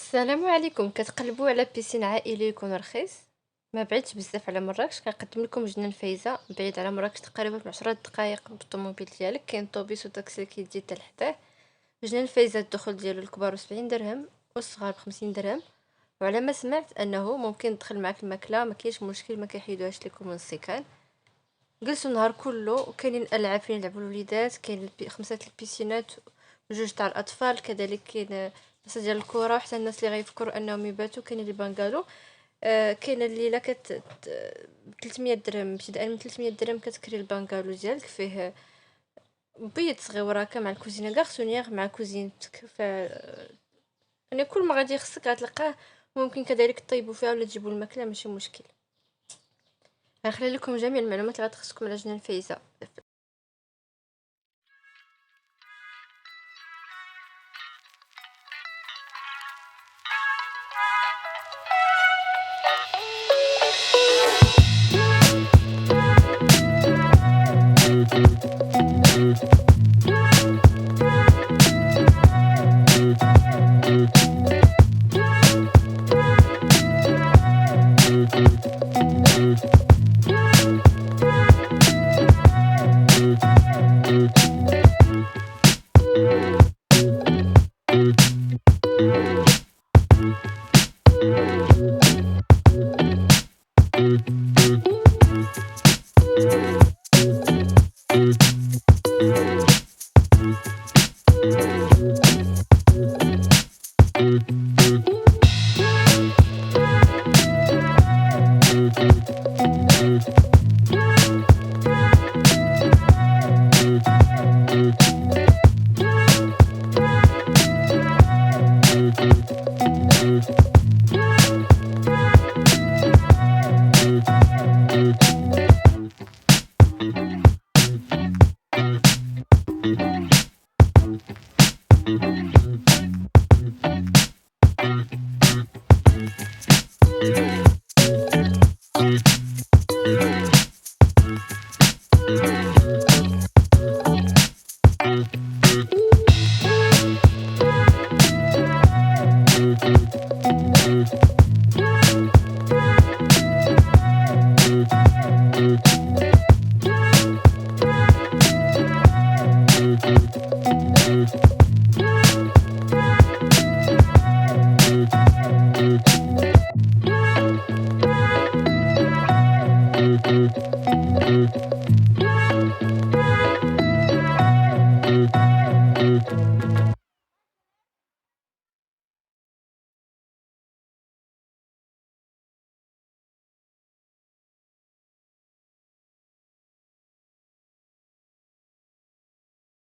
السلام عليكم. كتقلبوا على بيسين عائلي يكون رخيص؟ ما بعدش بزاف على مراكش، كنقدم لكم جنان فايزه بعيد على مراكش تقريبا ب10 دقائق بالطوموبيل ديالك. كاين طوبيس وطاكسي اللي كيدي حتى لحداه. جنان فايزه الدخول ديالو الكبار 70 درهم والصغار ب50 درهم. وعلى ما سمعت انه ممكن تدخل معك الماكله، ما كاينش مشكل، ما كيحيدوهاش لكم من السكان. جلسوا النهار كله وكاينين العاب فين يلعبوا الوليدات، كاين خمسه البيسينات وجوج تاع الاطفال، كذلك كاين بلاصه ديال الكره حتى الناس اللي غيفكروا انهم يباتوا. كاين اللي بانغالو. كاينه الليله 300 درهم، ابتداء من 300 درهم كتكري البانغالو ديالك، فيه بيت صغير وراك مع الكوزينه غارسونيير مع كوزينتك. يعني كل ما غادي خصك غتلقاه. ممكن كذلك طيبوا فيها ولا تجيبوا الماكله، ماشي مشكل. غنخلي لكم جميع المعلومات اللي غتخصكم على جنان فايزه.